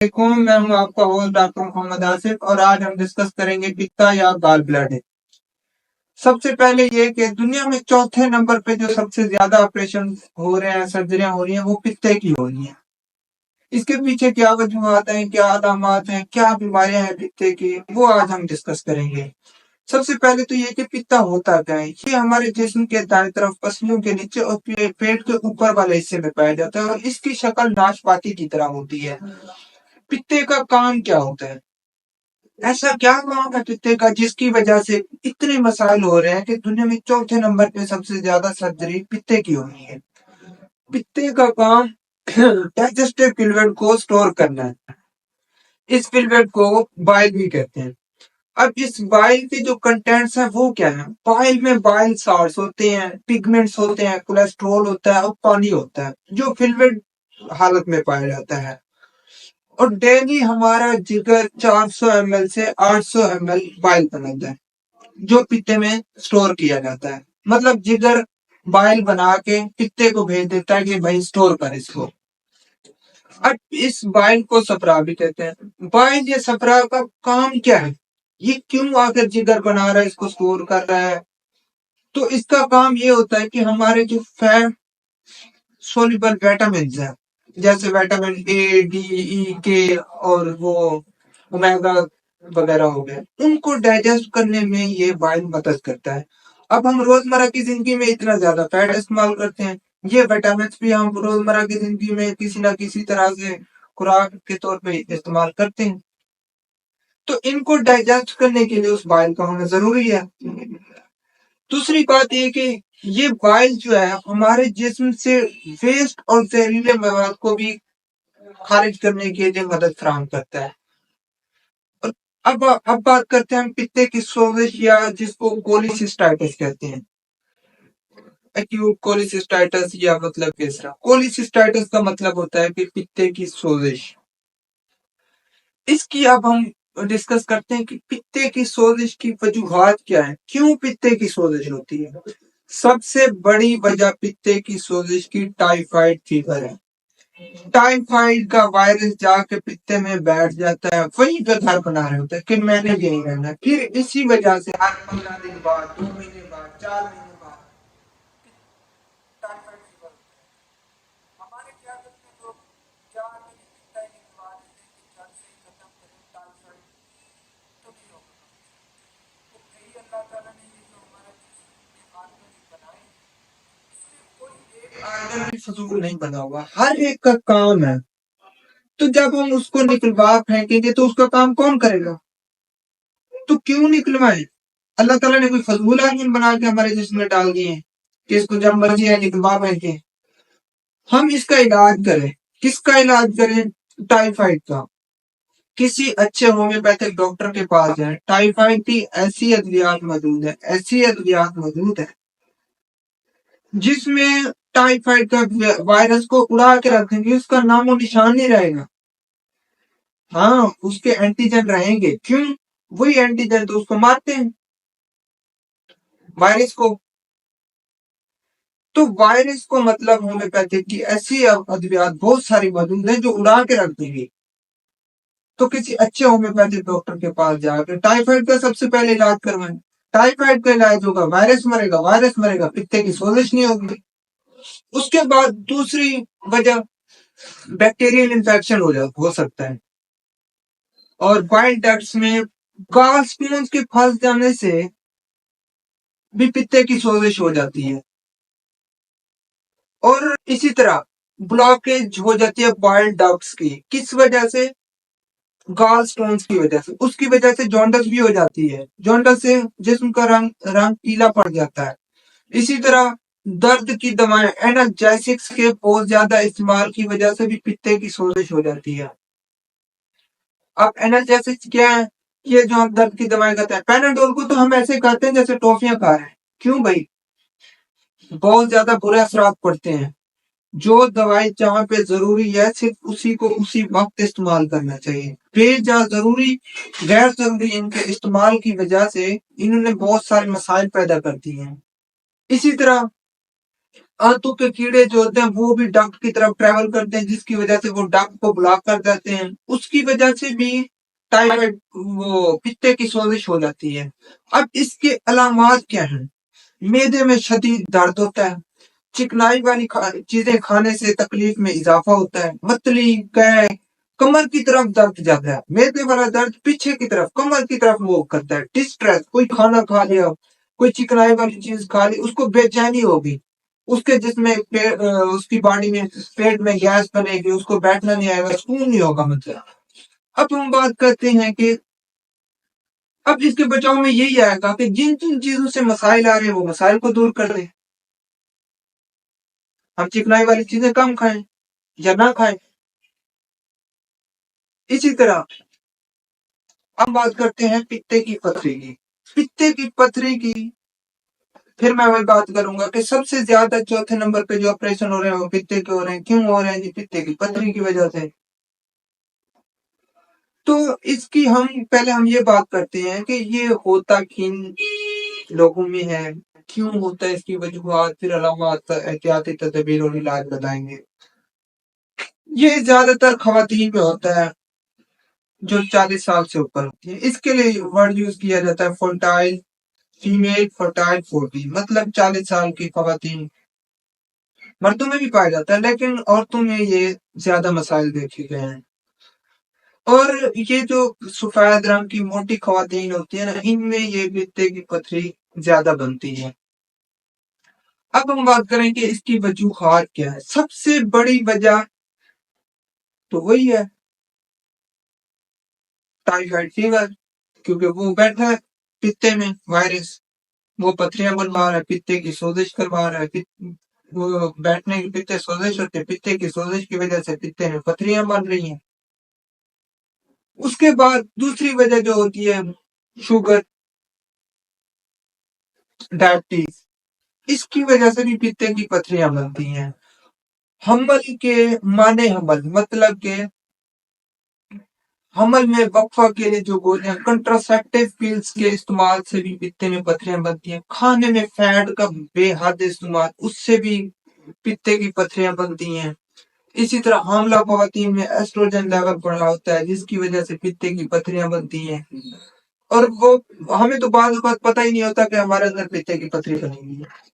मैं हूं आपका होस्ट डॉक्टर मोहम्मद आसिफ और आज हम डिस्कस करेंगे पित्ता या गॉल ब्लैडर। सबसे पहले ये कि दुनिया में चौथे नंबर पे जो सबसे ज्यादा ऑपरेशन हो रहे हैं, सर्जरियां हो रही हैं, वो पित्ते की हो रही हैं। इसके पीछे क्या वजूहत हैं, क्या अलामात हैं, क्या बीमारियां हैं पित्ते की, वो आज हम डिस्कस करेंगे। सबसे पहले तो ये कि पित्ता होता क्या है। ये हमारे जिस्म के दाएं तरफ पसलियों के नीचे और पेट के ऊपर वाले हिस्से में पाया जाता है और इसकी शक्ल नाशपाती की तरह होती है। पित्ते का काम क्या होता है? ऐसा क्या काम है पित्ते का जिसकी वजह से इतने मसाइल हो रहे हैं कि दुनिया में चौथे नंबर पे सबसे ज्यादा सर्जरी पित्ते की हो रही है। पित्ते का काम डाइजेस्टिव फ्लूइड को स्टोर करना है। इस फ्लूइड को बाइल भी कहते हैं। अब इस बाइल के जो कंटेंट्स हैं वो क्या है? बाइल में बाइल साल्ट्स होते हैं, पिगमेंट्स होते हैं, कोलेस्ट्रॉल होता है और पानी होता है जो फ्लूइड हालत में पाया जाता है। और डेली हमारा जिगर 400 ml से 800 ml बाइल बनाता है जो पित्ते में स्टोर किया जाता है। मतलब जिगर बाइल बना के पित्ते को भेज देता है कि भाई स्टोर कर इसको। अब इस बाइल को सफरा भी कहते हैं। बाइल या सफरा का काम क्या है? ये क्यों आकर जिगर बना रहा है, इसको स्टोर कर रहा है? तो इसका काम ये होता है कि हमारे जो फैट सोल्यूबल विटामिन है, जैसे विटामिन ए, डी, ई, के और वो ओमेगा वगैरह हो गए, उनको डाइजेस्ट करने में ये बाइल मदद करता है। अब हम रोजमर्रा की जिंदगी में इतना ज्यादा फैट इस्तेमाल करते हैं, ये विटामिन भी हम रोजमर्रा की जिंदगी में किसी ना किसी तरह से खुराक के तौर पे इस्तेमाल करते हैं। तो इनको डाइजेस्ट करने के लिए उस बाइल का होना जरूरी है। दूसरी बात ये कि ये बाइल जो है हमारे जिस्म से वेस्ट और जहरीले मवाद को भी खारिज करने के लिए मदद फराहम करता है। और अब बात करते हैं हम पित्ते की सोजिश या जिसको कोलिसिस्टाइटिस कहते हैं। एक्यूट कोलिसिस्टाइटिस या मतलब तीसरा कोलिसिस्टाइटिस का मतलब होता है कि पित्ते की सोजिश। इसकी अब हम डिस्कस करते हैं कि पित्ते की सोजिश की वजूहात क्या है, क्यों पित्ते की सोजिश होती है। सबसे बड़ी वजह पित्ते की सोजिश की टाइफाइड फीवर है। टाइफाइड का वायरस जाके पित्ते में बैठ जाता है, वहीं पे घर बना रहे होते हैं कि मैंने यही रहना है। फिर इसी वजह से हर 15 दिन बाद, 2 महीने बाद, 4 महीने बाद टाइफाइड फीवर होता है। हमारे क्या करते हैं लोग, 4 महीने पित्ता ही निकलवा देते हैं कि जड़ से ही खत्म करें टाइफाइड, तो नहीं होगा। तो यही अल्लाह ताला ने ये जो हमारा जिस्म आर्गन बनाए, इसमें कोई एक आर्गन भी फजूल नहीं बना हुआ, हर एक का काम है। तो जब हम उसको निकलवा फेंकेंगे तो उसका काम कौन करेगा? तो क्यों निकलवाएं? अल्लाह ताला ने कोई फजूल आर्गन बना के हमारे जिस्म में डाल दिए हैं कि इसको जब मर्जी है निकलवा फेंके। हम इसका इलाज करें। किसका इलाज करें? टाइफाइड का। किसी अच्छे होम्योपैथिक डॉक्टर के पास जाए। टाइफाइड की ऐसी अद्वियात मौजूद है, ऐसी अद्वियात मौजूद है जिसमें टाइफाइड का वायरस को उड़ा के रख देंगे, उसका नामो निशान नहीं रहेगा। हाँ, उसके एंटीजन रहेंगे। क्यों? वही एंटीजन तो उसको मारते हैं, वायरस को। तो वायरस को मतलब होम्योपैथिक की ऐसी अद्वियात बहुत सारी मौजूद है जो उड़ा के रख देंगे। तो किसी अच्छे होम्योपैथिक डॉक्टर के पास जाकर टाइफाइड का सबसे पहले इलाज करवाएं। टाइफाइड का इलाज होगा, वायरस मरेगा, वायरस मरेगा, पित्ते की सोजिश नहीं होगी। उसके बाद दूसरी वजह बैक्टीरियल इन्फेक्शन हो सकता है। और बाइल डक्ट्स में गॉल स्टोन्स के फंस जाने से भी पित्ते की सोजिश हो जाती है। और इसी तरह ब्लॉकेज हो जाती है बाइल डक्ट्स की। किस वजह से? गॉल स्टोन्स की वजह से। उसकी वजह से जॉन्डिस भी हो जाती है। जॉन्डिस से जिस्म का रंग पीला पड़ जाता है। इसी तरह दर्द की दवाएं, एनाल्जेसिक्स के बहुत ज्यादा इस्तेमाल की वजह से भी पित्ते की सोजिश हो जाती है। अब एनाल्जेसिक्स क्या है? ये जो हम दर्द की दवाएं खाते हैं, पैनाडोल को तो हम ऐसे खाते हैं जैसे टॉफियां खा रहे हैं। क्यों भाई? बहुत ज्यादा बुरे असरात पड़ते हैं। जो दवाई जहां पे जरूरी है सिर्फ उसी को उसी वक्त इस्तेमाल करना चाहिए। बेजा जरूरी, गैर जरूरी इनके इस्तेमाल की वजह से इन्होंने बहुत सारे मसाइल पैदा कर दिए हैं। इसी तरह आंतों के कीड़े जो होते हैं वो भी डक्ट की तरफ ट्रेवल करते हैं, जिसकी वजह से वो डक्ट को ब्लॉक कर देते हैं। उसकी वजह से भी टाइफाइड वो पित्ते की सोजिश हो जाती है। अब इसके अलामात क्या हैं? मैदे में शदीद दर्द होता है, चिकनाई वाली चीजें खाने से तकलीफ में इजाफा होता है, मतली, कै, कमर की तरफ दर्द ज्यादा है, मैदे वाला दर्द पीछे की तरफ कमर की तरफ मूव करता है, डिस्ट्रेस, कोई खाना खा लिया, कोई चिकनाई वाली चीज खा ली, उसको बेचैनी होगी, उसके जिसमें उसकी बॉडी में पेट में गैस बनेगी, उसको बैठना नहीं आएगा, सुकून नहीं होगा। मतलब अब हम बात करते हैं कि अब इसके बचाव में यही आएगा कि जिन जिन चीजों से मसाइल आ रहे हैं वो मसाइल को दूर कर दें। हम चिकनाई वाली चीजें कम खाएं या ना खाएं। इसी तरह हम बात करते हैं पित्ते की पथरी की। पित्ते की पथरी की फिर मैं वही बात करूंगा कि सबसे ज्यादा चौथे नंबर पे जो ऑपरेशन हो रहे हैं वो पित्ते के हो रहे हैं। क्यों हो रहे हैं जी? पित्ते की पथरी की वजह से। तो इसकी हम ये बात करते हैं कि ये होता किन लोगों में है, क्यों होता है, इसकी वजूहात, फिर अलामत, एहतियाती तदबीर और इलाज बताएंगे। ये ज्यादातर खवातीन में होता है जो 40 साल से ऊपर होती है। इसके लिए वर्ड यूज किया जाता है फर्टाइल, फीमेल फर्टाइल 40, मतलब 40 साल की खवातीन। मर्दों में भी पाया जाता है लेकिन औरतों में ये ज्यादा मसाइल देखे गए हैं। और ये जो सफेद रंग की मोटी खवातीन होती है ना, इनमें ये पित्ते की पथरी ज्यादा बनती है। अब हम बात करें कि इसकी वजूहात क्या है। सबसे बड़ी वजह तो वही है टाइफाइड फीवर, क्योंकि वो बैठा है पित्ते में वायरस, वो पथरियां बनवा रहा है, पित्ते की सोजिश करवा रहा है। वो बैठने की पित्ते सोजिश होती है, पित्ते की सोजिश की वजह से पित्ते में पथरियां बन रही हैं। उसके बाद दूसरी वजह जो होती है शुगर, डायबिटीज, इसकी वजह से भी पित्ते की पथरियां बनती हैं। हमल के माने हमल मतलब के हमल में वक्फा के लिए जो गोलियां, कंट्रासेप्टिव पिल्स के इस्तेमाल से भी पित्ते में पथरियां बनती हैं। खाने में फैट का बेहद इस्तेमाल, उससे भी पित्ते की पथरियां बनती हैं। इसी तरह हामला खवातीन में एस्ट्रोजन लेवल बढ़ा होता है, जिसकी वजह से पित्ते की पथरियां बनती हैं। और वो हमें तो बाद पता ही नहीं होता कि हमारे अंदर पित्ते की पथरी बनी हुई है।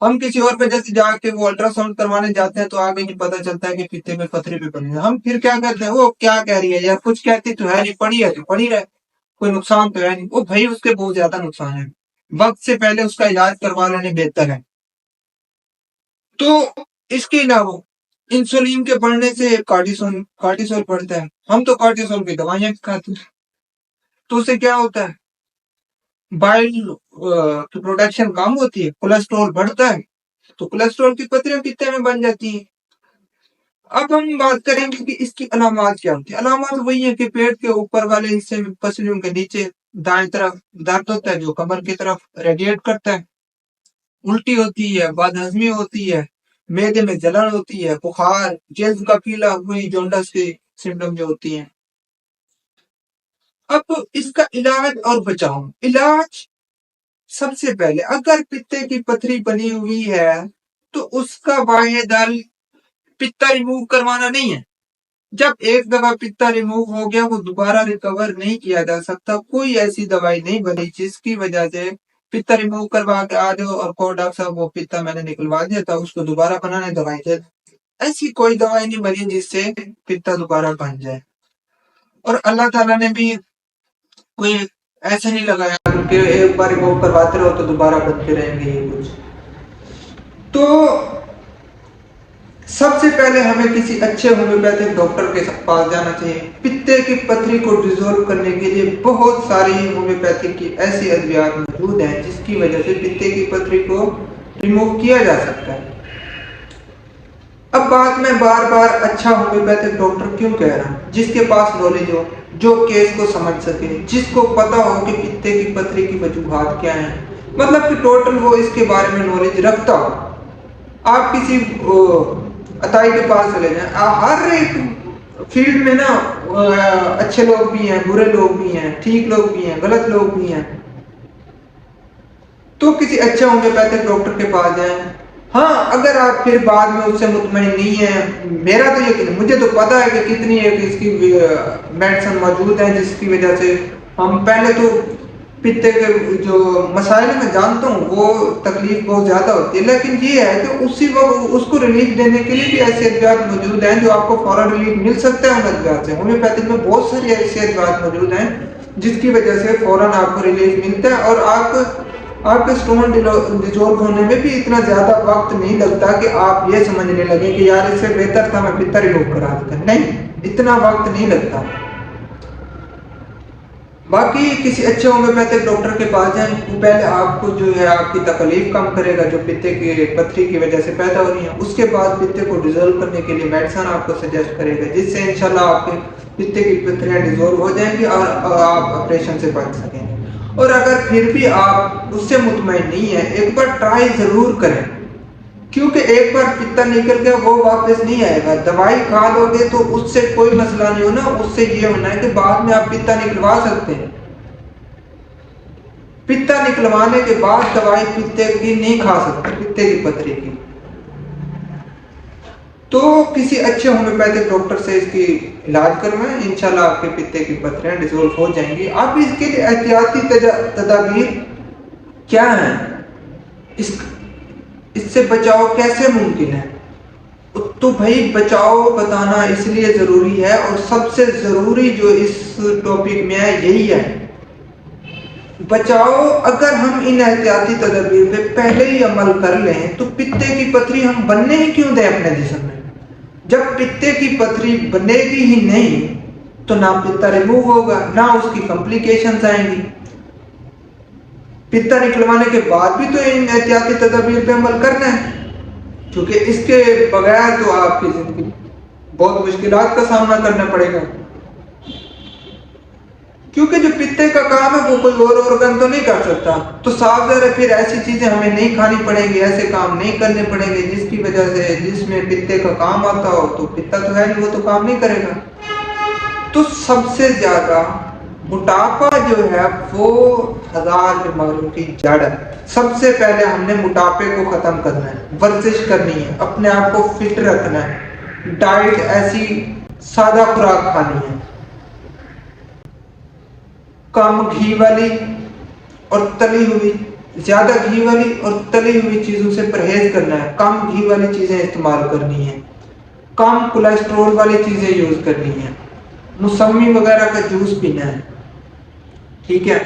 हम किसी और पे जैसे जाके वो अल्ट्रासाउंड करवाने जाते हैं तो आगे नहीं पता चलता है कि पित्ते में पथरी भी बनी है। हम फिर क्या कहते हैं, वो क्या कह रही है यार, कुछ कहती तो है नहीं, पड़ी है तो पड़ी रहे, कोई नुकसान तो है नहीं। वो भाई उसके बहुत ज्यादा नुकसान है, वक्त से पहले उसका इलाज करवा लेने बेहतर है। तो इसके अलावा इंसुलिन के बढ़ने से कार्टिसोल कार्टिसोल बढ़ता है। हम तो कार्टिसोल की दवाइयां खाते हैं, तो उससे क्या होता है, बाइल की प्रोडक्शन कम होती है, कोलेस्ट्रॉल बढ़ता है, तो कोलेस्ट्रॉल की पथरियां पित्ते में बन जाती है। अब हम बात करेंगे कि इसकी अलामत क्या होती है। अलामत वही है कि पेट के ऊपर वाले हिस्से में पसलियों के नीचे दाएं तरफ दर्द होता है जो कमर की तरफ रेडिएट करता है, उल्टी होती है, बदहजमी होती है, मैदे में जलन होती है, बुखार, जल्द का पीला, वही जॉन्डिस की सिम्टम जो होती हैं। अब इसका इलाज और बचाव। इलाज सबसे पहले अगर पित्ते की पथरी बनी हुई है तो उसका वाहिद हल पित्ता रिमूव करवाना नहीं है। जब एक दफा पित्ता रिमूव हो गया वो दोबारा रिकवर नहीं किया जा सकता। कोई ऐसी दवाई नहीं बनी जिसकी वजह से पित्ता रिमूव करवा के आ जाओ और कहो डॉक्टर साहब वो पित्ता मैंने निकलवा दिया था, उसको दोबारा बनाने दवाई दे। ऐसी कोई दवाई नहीं बनी जिससे पित्ता दोबारा बन जाए। और अल्लाह ताला ने भी कोई ऐसा नहीं लगाया कि एक बार रिमूव करवाते रहो तो दोबारा बनते रहेंगे ये कुछ। तो सबसे पहले हमें किसी अच्छे होम्योपैथिक डॉक्टर के पास जाना चाहिए। पित्ते की पथरी को डिसॉल्व करने के लिए बहुत सारी होम्योपैथिक की ऐसी अद्वियात मौजूद हैं जिसकी वजह से पित्ते की पथरी को रिमूव किया जा सकता है। अब बात मैं बार बार अच्छा होम्योपैथिक डॉक्टर क्यों कह रहा हूँ, जिसके पास नॉलेज हो, जो केस को समझ सके, जिसको पता हो कि पित्ते की पथरी की वजूहात क्या है, मतलब कि टोटल वो इसके बारे में नॉलेज रखता हो। आप किसी अताई के पास चले जाएं, हर एक फील्ड में ना अच्छे लोग भी हैं, बुरे लोग भी हैं, ठीक लोग भी हैं, गलत लोग भी हैं। तो किसी अच्छे होम्योपैथिक डॉक्टर के पास जाएं, ہاں اگر آپ پھر بعد میں اس سے مطمئن نہیں ہیں، میرا تو یقین، مجھے تو پتا ہے کہ کتنی ایک اس کی میڈیسن موجود ہیں جس کی وجہ سے ہم پہلے تو پتے کے جو مسائل میں جانتا ہوں وہ تکلیف بہت زیادہ ہوتی ہے، لیکن یہ ہے کہ اسی وقت اس کو ریلیف دینے کے لیے بھی ایسے ادویات موجود ہیں جو آپ کو فوراً ریلیف مل سکتا ہے ان ادویات سے۔ ہومیوپیتھی میں بہت ساری ایسے ادویات موجود ہیں جس کی وجہ سے فوراً آپ کو ریلیف ملتا ہے، اور آپ کے اسٹون ڈیزولو ہونے میں بھی اتنا زیادہ وقت نہیں لگتا کہ آپ یہ سمجھنے لگیں کہ یار اس سے بہتر تھا میں پتا ریموو کرا دیتا، نہیں، اتنا وقت نہیں لگتا۔ باقی کسی اچھے ہومیوپیتھک ڈاکٹر کے پاس جائیں، وہ پہلے آپ کو جو ہے آپ کی تکلیف کم کرے گا جو پتے کی پتھری کی وجہ سے پیدا ہو رہی ہے، اس کے بعد پتے کو ڈیزولو کرنے کے لیے میڈیسن آپ کو سجیسٹ کرے گا جس سے انشاءاللہ آپ کے پتے کی پتھریاں ڈیزولو ہو جائیں گی اور آپ آپریشن سے بچ سکیں گے۔ اور اگر پھر بھی آپ اس سے مطمئن نہیں ہیں، ایک بار ٹرائی ضرور کریں، کیونکہ ایک بار پتا نکل گیا وہ واپس نہیں آئے گا۔ دوائی کھا لو گے تو اس سے کوئی مسئلہ نہیں ہونا، اس سے یہ ہونا ہے کہ بعد میں آپ پتا نکلوا سکتے ہیں، پتا نکلوانے کے بعد دوائی پتے کی نہیں کھا سکتے، پتے کی پتھری کی۔ تو کسی اچھے ہومیوپیتھک ڈاکٹر سے اس کی علاج کروائیں، انشاءاللہ آپ کے پتے کی پتھریاں ڈیزولو ہو جائیں گی۔ اب اس کے لیے احتیاطی تدابیر کیا ہیں، اس سے بچاؤ کیسے ممکن ہے؟ تو بھائی بچاؤ بتانا اس لیے ضروری ہے، اور سب سے ضروری جو اس ٹاپک میں ہے یہی ہے بچاؤ۔ اگر ہم ان احتیاطی تدابیر پہ پہلے ہی عمل کر لیں تو پتے کی پتھری ہم بننے ہی کیوں دیں اپنے جسم میں؟ جب پتے کی پتھری بنے گی ہی نہیں تو نہ پتا ریموو ہوگا، نہ اس کی کمپلیکیشنز آئیں گی۔ پتا نکلوانے کے بعد بھی تو ان احتیاطی تدابیر پہ عمل کرنا ہے، کیونکہ اس کے بغیر تو آپ کی زندگی بہت مشکلات کا سامنا کرنا پڑے گا، کیونکہ جو پتے کا کام ہے وہ کوئی اور آرگن تو نہیں کر سکتا۔ تو صاف ظاہر ہے پھر ایسی چیزیں ہمیں نہیں کھانی پڑیں گی، ایسے کام نہیں کرنے پڑیں گے جس کی وجہ سے جس میں پتے کا کام آتا ہو، تو پتا تو ہے نہیں، وہ تو کام نہیں کرے گا۔ تو سب سے زیادہ موٹاپا جو ہے وہ 1000 بیماریوں کی جڑ ہے۔ سب سے پہلے ہم نے موٹاپے کو ختم کرنا ہے، ورزش کرنی ہے، اپنے آپ کو فٹ رکھنا ہے، ڈائٹ ایسی سادہ خوراک کھانی ہے، کم گھی والی اور تلی ہوئی، زیادہ گھی والی اور تلی ہوئی چیزوں سے پرہیز کرنا ہے، کم گھی والی چیزیں استعمال کرنی ہیں، کم کولیسٹرول والی چیزیں یوز کرنی ہیں، موسمی وغیرہ کا جوس پینا ہے، ٹھیک ہے۔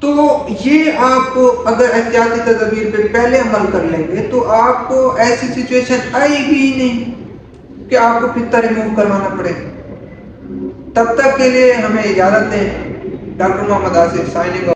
تو یہ آپ اگر احتیاطی تدابیر پہ پہلے عمل کر لیں گے تو آپ کو ایسی سچویشن آئے گی نہیں کہ آپ کو پتا ریموو کروانا پڑے۔ تب تک کے لیے ہمیں اجازت دیں۔ ڈاکٹر محمد آصف سائننگ